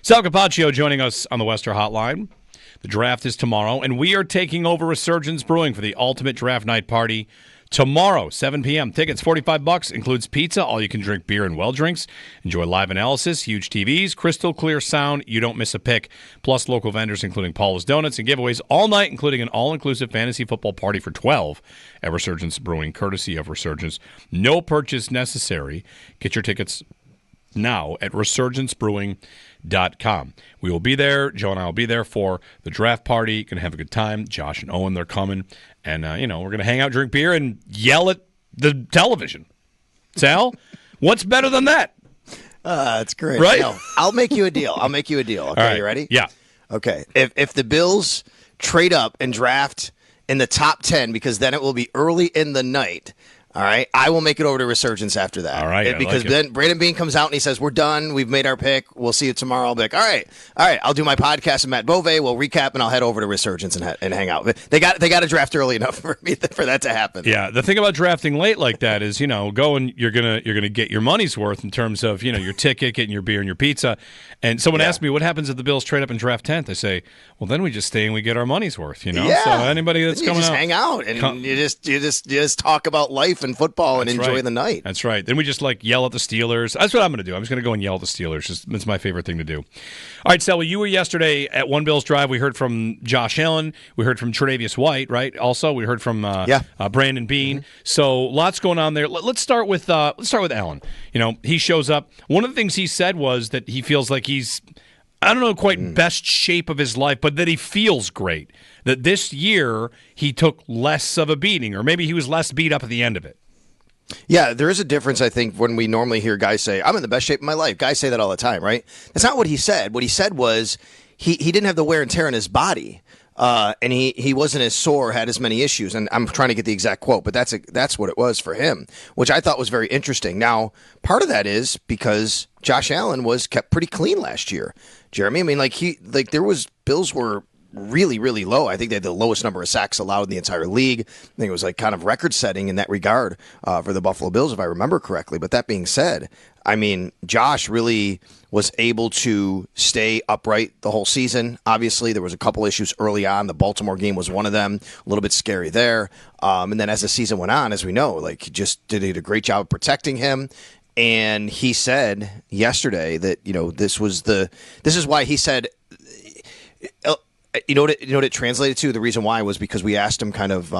Sal Capaccio joining us on the Western Hotline. The draft is tomorrow, and we are taking over Resurgence Brewing for the ultimate draft night party tomorrow, 7 p.m. Tickets, $45, includes pizza, all-you-can-drink beer and well drinks. Enjoy live analysis, huge TVs, crystal clear sound. You don't miss a pick. Plus local vendors, including Paula's Donuts, and giveaways all night, including an all-inclusive fantasy football party for 12 at Resurgence Brewing, courtesy of Resurgence. No purchase necessary. Get your tickets now at resurgencebrewing.com. We will be there. Joe and I will be there for the draft party. Going to have a good time. Josh and Owen, they're coming. And, we're going to hang out, drink beer, and yell at the television. Sal, what's better than that? That's great. Right? No, I'll make you a deal. Okay, right. You ready? Yeah. Okay. If the Bills trade up and draft in the top 10, because then it will be early in the night, all right, I will make it over to Resurgence after that. All right. Because then Brandon Beane comes out and he says, we're done. We've made our pick. We'll see you tomorrow. I'll be like, all right. I'll do my podcast with Matt Bove. We'll recap, and I'll head over to Resurgence and hang out. They got to draft early enough for that to happen. Yeah, the thing about drafting late like that is, go and you're gonna get your money's worth in terms of, your ticket, getting your beer and your pizza. And someone asked me, what happens if the Bills trade up and draft 10th? I say, well, then we just stay and we get our money's worth, Yeah. So anybody that's coming just out, hang out and you just talk about life and football and enjoy the night. That's right. Then we just yell at the Steelers. That's what I'm going to do. I'm just going to go and yell at the Steelers. It's my favorite thing to do. All right, Sally, you were yesterday at One Bills Drive. We heard from Josh Allen. We heard from Trey White, right? Also, we heard from Brandon Beane. Mm-hmm. So lots going on there. Let's start with Allen. He shows up. One of the things he said was that he feels like he's, I don't know quite best shape of his life, but that he feels great. That this year he took less of a beating, or maybe he was less beat up at the end of it. Yeah, there is a difference, I think, when we normally hear guys say, I'm in the best shape of my life. Guys say that all the time, right? That's not what he said. What he said was he didn't have the wear and tear in his body, and he wasn't as sore, had as many issues. And I'm trying to get the exact quote, but that's what it was for him, which I thought was very interesting. Now, part of that is because Josh Allen was kept pretty clean last year, Jeremy. I mean, Bills were really, really low. I think they had the lowest number of sacks allowed in the entire league. I think it was kind of record-setting in that regard for the Buffalo Bills, if I remember correctly. But that being said, I mean, Josh really was able to stay upright the whole season. Obviously, there was a couple issues early on. The Baltimore game was one of them. A little bit scary there. And then as the season went on, as we know, he just did a great job of protecting him. And he said yesterday that, this is why he said, You know what it translated to? The reason why was because we asked him kind of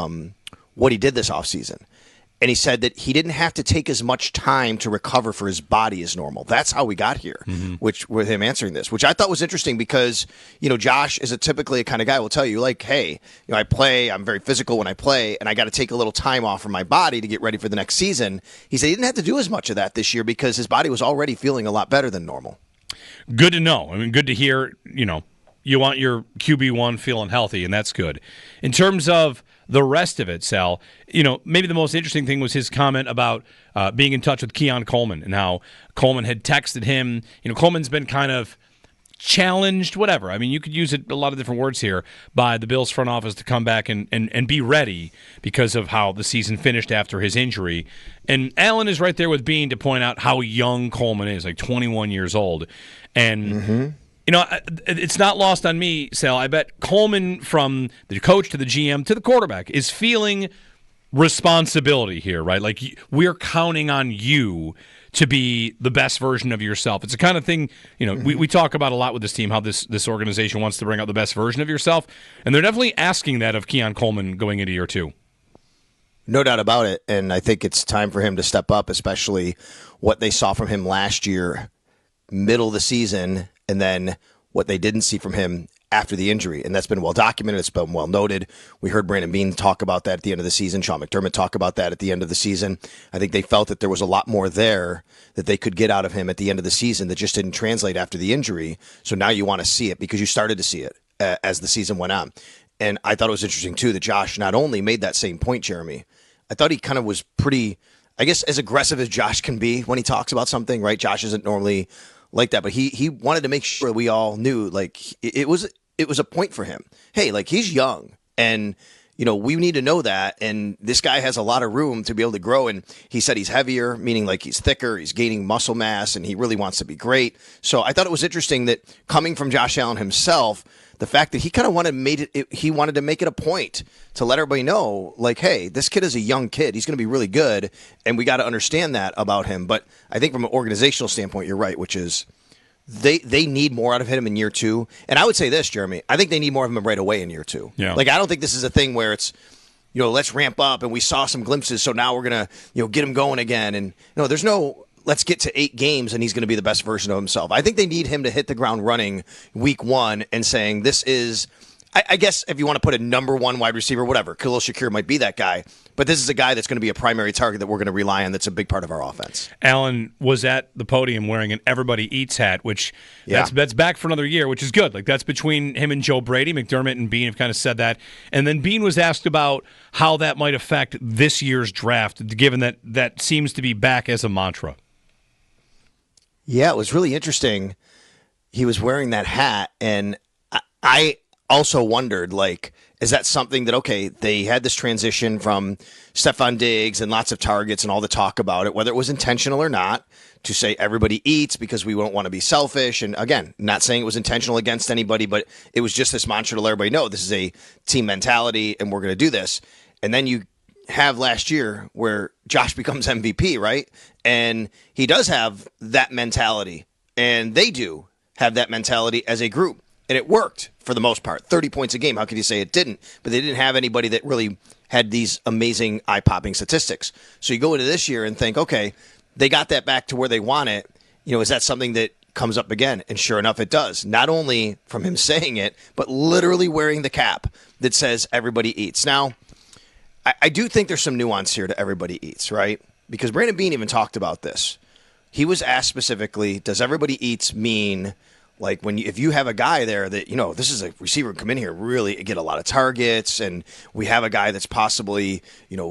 what he did this offseason. And he said that he didn't have to take as much time to recover for his body as normal. That's how we got here, which with him answering this, which I thought was interesting because, Josh is typically a kind of guy who will tell you, hey, I play, I'm very physical when I play, and I got to take a little time off from my body to get ready for the next season. He said he didn't have to do as much of that this year because his body was already feeling a lot better than normal. Good to know. I mean, good to hear, you want your QB1 feeling healthy, and that's good. In terms of the rest of it, Sal, maybe the most interesting thing was his comment about being in touch with Keon Coleman and how Coleman had texted him. Coleman's been kind of challenged, whatever. I mean, you could use a lot of different words here by the Bills front office to come back and be ready because of how the season finished after his injury. And Allen is right there with Beane to point out how young Coleman is, 21 years old. And it's not lost on me, Sal. I bet Coleman, from the coach to the GM to the quarterback, is feeling responsibility here, right? We're counting on you to be the best version of yourself. It's the kind of thing, we talk about a lot with this team, how this organization wants to bring out the best version of yourself. And they're definitely asking that of Keon Coleman going into year two. No doubt about it. And I think it's time for him to step up, especially what they saw from him last year, middle of the season, and then what they didn't see from him after the injury. And that's been well documented. It's been well noted. We heard Brandon Beane talk about that at the end of the season. Sean McDermott talk about that at the end of the season. I think they felt that there was a lot more there that they could get out of him at the end of the season that just didn't translate after the injury. So now you want to see it because you started to see it as the season went on. And I thought it was interesting, too, that Josh not only made that same point, Jeremy, I thought he kind of was pretty, I guess, as aggressive as Josh can be when he talks about something, right? Josh isn't normally like that, but he wanted to make sure we all knew, it was a point for him. Hey, he's young, and we need to know that. And this guy has a lot of room to be able to grow. And he said he's heavier, meaning like he's thicker, he's gaining muscle mass, and he really wants to be great. So I thought it was interesting that coming from Josh Allen himself, the fact that he kind of wanted to make it a point to let everybody know, like, hey, this kid is a young kid. He's going to be really good, and we got to understand that about him. But I think from an organizational standpoint, you're right, which is they need more out of him in year 2. And I would say this, Jeremy, I think they need more of him right away in year 2. Yeah. Like, I don't think this is a thing where it's, let's ramp up, and we saw some glimpses, so now we're going to, get him going again. And, there's no, let's get to 8 games and he's going to be the best version of himself. I think they need him to hit the ground running week 1 and saying this is, I guess if you want to put a number 1 wide receiver, whatever, Khalil Shakir might be that guy, but this is a guy that's going to be a primary target that we're going to rely on that's a big part of our offense. Allen was at the podium wearing an Everybody Eats hat, which that's back for another year, which is good. Like, that's between him and Joe Brady. McDermott and Beane have kind of said that. And then Beane was asked about how that might affect this year's draft, given that seems to be back as a mantra. Yeah, it was really interesting. He was wearing that hat, and I also wondered, like, is that something that, okay, they had this transition from Stephon Diggs and lots of targets and all the talk about it, whether it was intentional or not, to say everybody eats because we don't want to be selfish. And again, not saying it was intentional against anybody, but it was just this mantra to let everybody know this is a team mentality and we're going to do this. And then you have last year where Josh becomes MVP, right? And he does have that mentality, and they do have that mentality as a group. And it worked for the most part. 30 points a game. How could you say it didn't? But they didn't have anybody that really had these amazing eye-popping statistics. So you go into this year and think, okay, they got that back to where they want it. Is that something that comes up again? And sure enough, it does. Not only from him saying it, but literally wearing the cap that says everybody eats. Now, I do think there's some nuance here to everybody eats, right? Because Brandon Beane even talked about this. He was asked specifically, does everybody eats mean, like, if you have a guy there that, this is a receiver who come in here, really get a lot of targets, and we have a guy that's possibly,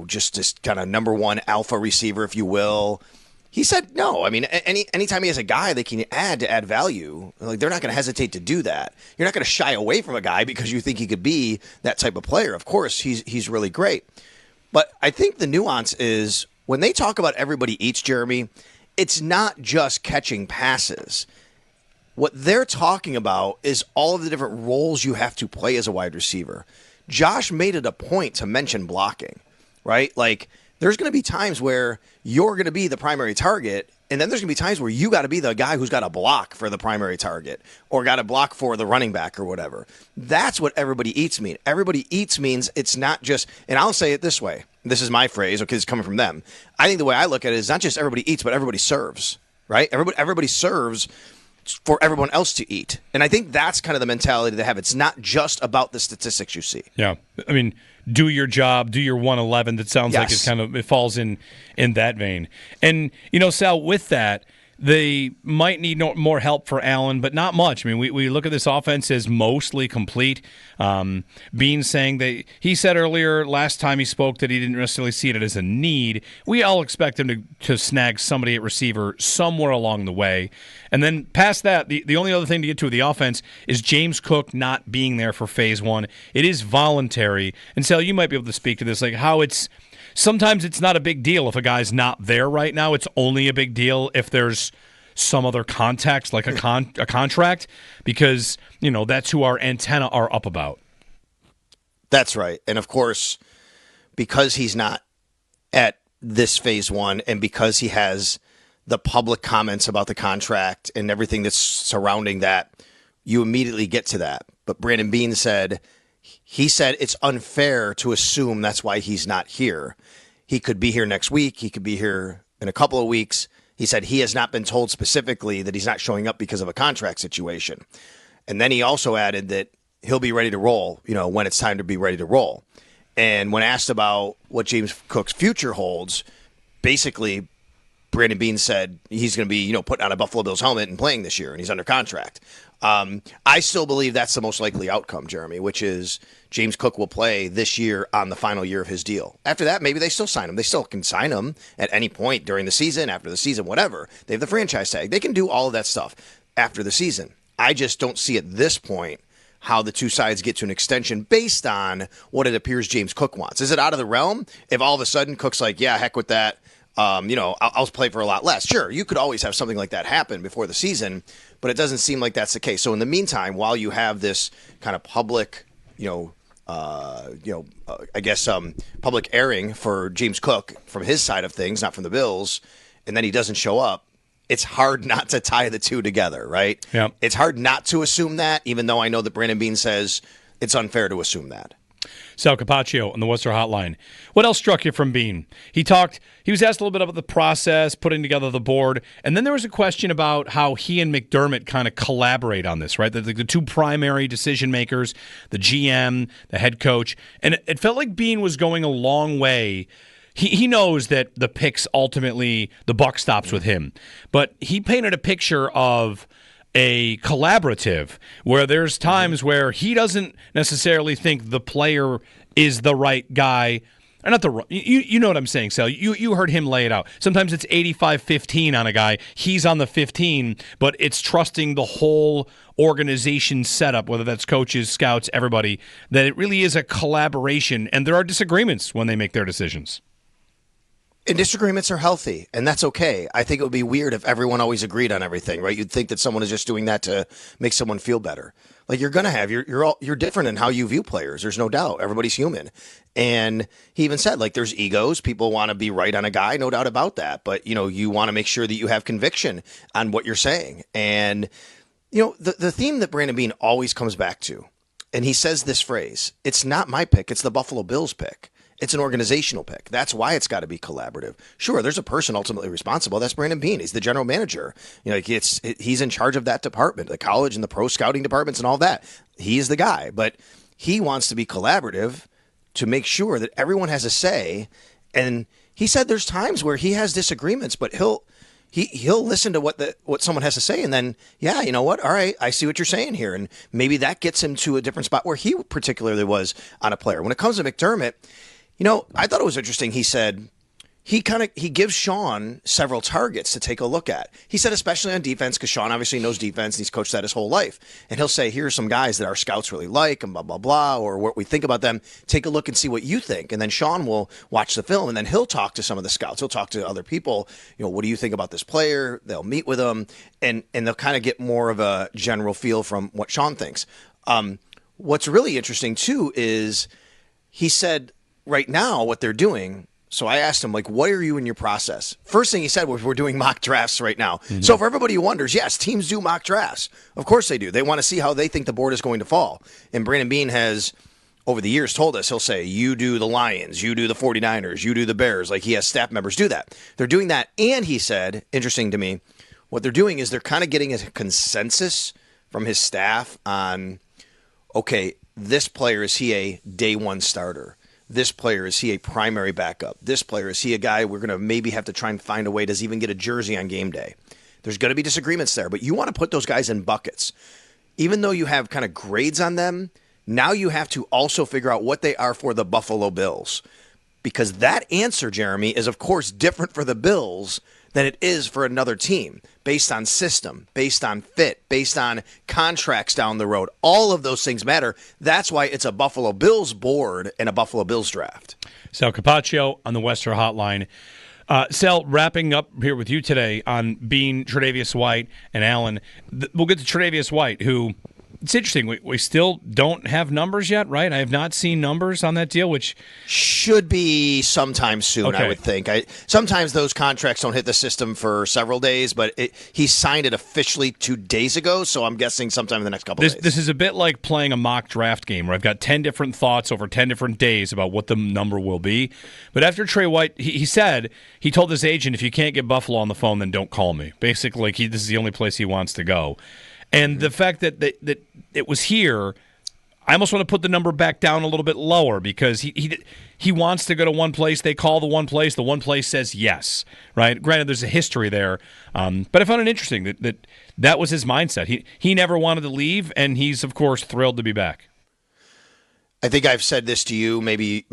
just this kind of number 1 alpha receiver, if you will. He said no. I mean, anytime he has a guy they can add value, like, they're not going to hesitate to do that. You're not going to shy away from a guy because you think he could be that type of player. Of course, he's really great. But I think the nuance is when they talk about everybody eats, Jeremy, it's not just catching passes. What they're talking about is all of the different roles you have to play as a wide receiver. Josh made it a point to mention blocking, right? Like, there's going to be times where you're going to be the primary target, and then there's going to be times where you got to be the guy who's got to block for the primary target or got to block for the running back or whatever. That's what everybody eats mean. Everybody eats means it's not just, and I'll say it this way. This is my phrase, okay, it's coming from them. I think the way I look at it is not just everybody eats, but everybody serves, right? Everybody serves for everyone else to eat. And I think that's kind of the mentality they have. It's not just about the statistics you see. Yeah. I mean, do your job, do your 111. That sounds like it falls in that vein. And, Sal, with that, they might need more help for Allen, but not much. I mean, we look at this offense as mostly complete. Beane saying he said earlier last time he spoke that he didn't necessarily see it as a need. We all expect him to snag somebody at receiver somewhere along the way. And then past that, the only other thing to get to with the offense is James Cook not being there for phase 1. It is voluntary. And Sal, you might be able to speak to this, like how sometimes it's not a big deal if a guy's not there right now. It's only a big deal if there's some other context, like a contract, because, that's who our antenna are up about. That's right. And, of course, because he's not at this phase 1 and because he has the public comments about the contract and everything that's surrounding that, you immediately get to that. But Brandon Beane said it's unfair to assume that's why he's not here. He could be here next week. He could be here in a couple of weeks. He said he has not been told specifically that he's not showing up because of a contract situation. And then he also added that he'll be ready to roll, when it's time to be ready to roll. And when asked about what James Cook's future holds, basically Brandon Beane said he's going to be, putting on a Buffalo Bills helmet and playing this year, and he's under contract. I still believe that's the most likely outcome, Jeremy, which is James Cook will play this year on the final year of his deal. After that, maybe they still sign him. They still can sign him at any point during the season, after the season, whatever. They have the franchise tag. They can do all of that stuff after the season. I just don't see at this point how the two sides get to an extension based on what it appears James Cook wants. Is it out of the realm if all of a sudden Cook's like, yeah, heck with that, I'll play for a lot less? Sure, you could always have something like that happen before the season, but it doesn't seem like that's the case. So in the meantime, while you have this kind of public, public airing for James Cook from his side of things, not from the Bills, and then he doesn't show up, it's hard not to tie the two together, right? Yeah. It's hard not to assume that, even though I know that Brandon Beane says it's unfair to assume that. Sal Capaccio on the Worcester Hotline. What else struck you from Beane? He was asked a little bit about the process, putting together the board, and then there was a question about how he and McDermott kind of collaborate on this, right? The two primary decision makers, the GM, the head coach, and it felt like Beane was going a long way. He knows that the picks ultimately, the buck stops with him, but he painted a picture of a collaborative where there's times where he doesn't necessarily think the player is the right guy. Or not the you know what I'm saying, Sal. You heard him lay it out. Sometimes it's 85-15 on a guy. He's on the 15, but it's trusting the whole organization setup, whether that's coaches, scouts, everybody, that it really is a collaboration, and there are disagreements when they make their decisions. And disagreements are healthy, and that's okay. I think it would be weird if everyone always agreed on everything, right? You'd think that someone is just doing that to make someone feel better. Like you're gonna have you're different in how you view players. There's no doubt. Everybody's human, and he even said like there's egos. People want to be right on a guy, no doubt about that. But you want to make sure that you have conviction on what you're saying. And the theme that Brandon Beane always comes back to, and he says this phrase: "It's not my pick. It's the Buffalo Bills pick." It's an organizational pick. That's why it's got to be collaborative. Sure, there's a person ultimately responsible. That's Brandon Beane. He's the general manager. He's in charge of that department, the college and the pro scouting departments and all that. He's the guy. But he wants to be collaborative to make sure that everyone has a say. And he said there's times where he has disagreements, but he'll listen to what someone has to say, and then, yeah, you know what? All right, I see what you're saying here. And maybe that gets him to a different spot where he particularly was on a player. When it comes to McDermott, I thought it was interesting. He said he gives Sean several targets to take a look at. He said especially on defense, because Sean obviously knows defense and he's coached that his whole life. And he'll say, here are some guys that our scouts really like and blah, blah, blah, or what we think about them. Take a look and see what you think. And then Sean will watch the film, and then he'll talk to some of the scouts. He'll talk to other people. What do you think about this player? They'll meet with them, and they'll kind of get more of a general feel from what Sean thinks. What's really interesting, too, is he said right now what they're doing. So I asked him, what are you in your process? First thing he said was, we're doing mock drafts right now. Mm-hmm. So for everybody who wonders, yes, teams do mock drafts. Of course they do. They want to see how they think the board is going to fall. And Brandon Beane has, over the years, told us, he'll say, you do the Lions, you do the 49ers, you do the Bears. Like he has staff members do that. They're doing that. And he said, interesting to me, what they're doing is they're kind of getting a consensus from his staff on, okay, this player, is he a day one starter? This player, is he a primary backup? This player, is he a guy we're going to maybe have to try and find a way, does he even get a jersey on game day? There's going to be disagreements there, but you want to put those guys in buckets. Even though you have kind of grades on them, now you have to also figure out what they are for the Buffalo Bills. Because that answer, Jeremy, is of course different for the Bills than it is for another team, based on system, based on fit, based on contracts down the road. All of those things matter. That's why it's a Buffalo Bills board and a Buffalo Bills draft. Sal Capaccio on the Worcester Hotline. Sal, wrapping up here with you today on Beane, Tre'Davious White, and Allen. We'll get to Tre'Davious White, who, it's interesting, we still don't have numbers yet, right? I have not seen numbers on that deal, which should be sometime soon, okay. I would think. Sometimes those contracts don't hit the system for several days, but he signed it officially 2 days ago, so I'm guessing sometime in the next couple of days. This is a bit like playing a mock draft game where I've got 10 different thoughts over 10 different days about what the number will be. But after Trey White, he said, he told his agent, if you can't get Buffalo on the phone, then don't call me. Basically, this is the only place he wants to go. And the fact that it was here, I almost want to put the number back down a little bit lower because he wants to go to one place. They call the one place says yes, right? Granted, there's a history there, but I found it interesting that was his mindset. He never wanted to leave, and he's, of course, thrilled to be back. I think I've said this to you, maybe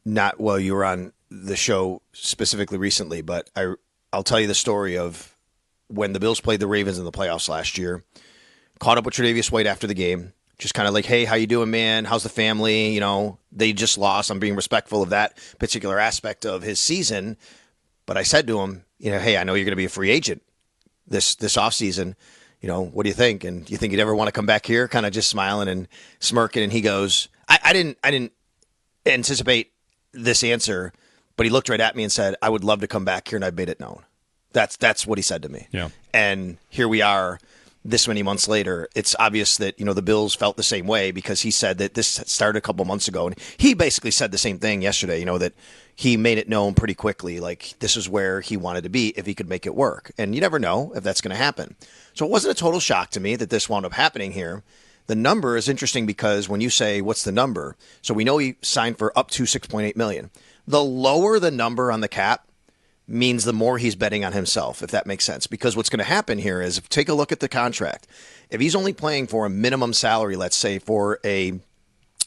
not while you were on the show specifically recently, but I'll tell you the story of when the Bills played the Ravens in the playoffs last year. Caught up with Tre'Davious White after the game. just kind of like, hey, how you doing, man? How's the family? They just lost. I'm being respectful of that particular aspect of his season. But I said to him, hey, I know you're going to be a free agent this offseason. What do you think? And do you think you'd ever want to come back here? Kind of just smiling and smirking. And he goes, I didn't anticipate this answer, but he looked right at me and said, I would love to come back here, and I've made it known. That's what he said to me. Yeah. And here we are this many months later. It's obvious that, the Bills felt the same way, because he said that this started a couple months ago. And he basically said the same thing yesterday, that he made it known pretty quickly, like this is where he wanted to be if he could make it work. And you never know if that's going to happen. So it wasn't a total shock to me that this wound up happening here. The number is interesting because when you say, what's the number? So we know he signed for up to $6.8 million. The lower the number on the cap means the more he's betting on himself, if that makes sense. Because what's going to happen here is, take a look at the contract. If he's only playing for a minimum salary, let's say for a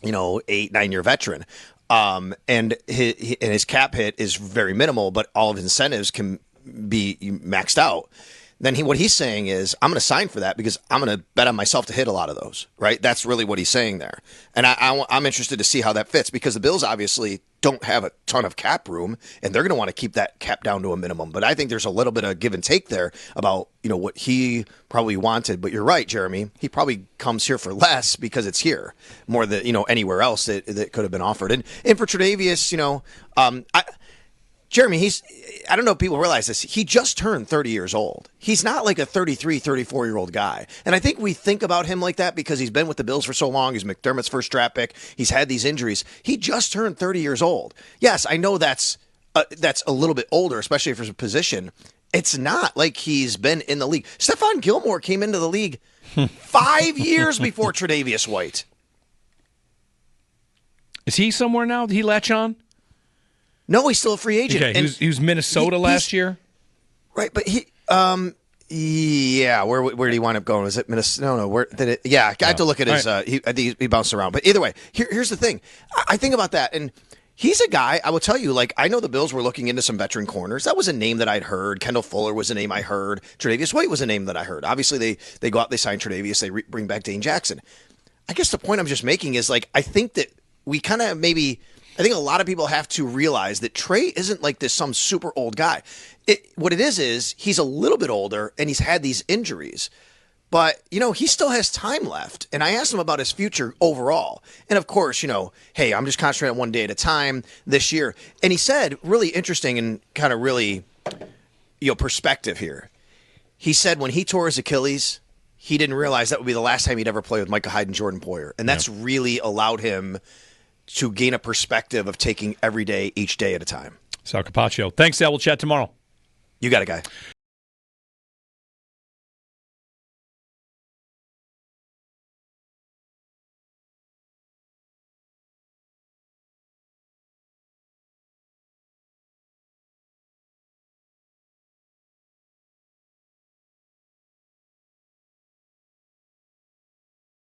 8-9 year veteran, and his cap hit is very minimal, but all of his incentives can be maxed out, then what he's saying is, I'm going to sign for that because I'm going to bet on myself to hit a lot of those, right? That's really what he's saying there. And I'm interested to see how that fits, because the Bills obviously don't have a ton of cap room, and they're going to want to keep that cap down to a minimum. But I think there's a little bit of give and take there about, what he probably wanted. But you're right, Jeremy. He probably comes here for less because it's here more than, anywhere else that could have been offered. And for Tre'Davious, Jeremy, I don't know if people realize this. He just turned 30 years old. He's not like a 33, 34-year-old guy. And I think we think about him like that because he's been with the Bills for so long. He's McDermott's first draft pick. He's had these injuries. He just turned 30 years old. Yes, I know that's a little bit older, especially for his position. It's not like he's been in the league. Stephon Gilmore came into the league 5 years before Tre'Davious White. Is he somewhere now? Did he latch on? No, he's still a free agent. Okay, he was Minnesota last year? Right, but he where did he wind up going? Was it Minnesota? No, where did it? Yeah, I have to look at his I think he bounced around. But either way, here's the thing. I think about that, and he's a guy, I will tell you, like, I know the Bills were looking into some veteran corners. That was a name that I'd heard. Kendall Fuller was a name I heard. Tre'Davious White was a name that I heard. Obviously, they go out, they sign Tre'Davious, they bring back Dane Jackson. I guess the point I'm just making is, like, I think that we kind of I think a lot of people have to realize that Trey isn't like this some super old guy. What it is he's a little bit older and he's had these injuries. But, he still has time left. And I asked him about his future overall. And of course, hey, I'm just concentrating on one day at a time this year. And he said, really interesting and kind of really, perspective here. He said when he tore his Achilles, he didn't realize that would be the last time he'd ever play with Micah Hyde and Jordan Poyer. And that's really allowed him to gain a perspective of taking every day, each day at a time. Sal Capaccio. Thanks, Sal. We'll chat tomorrow. You got it, guy.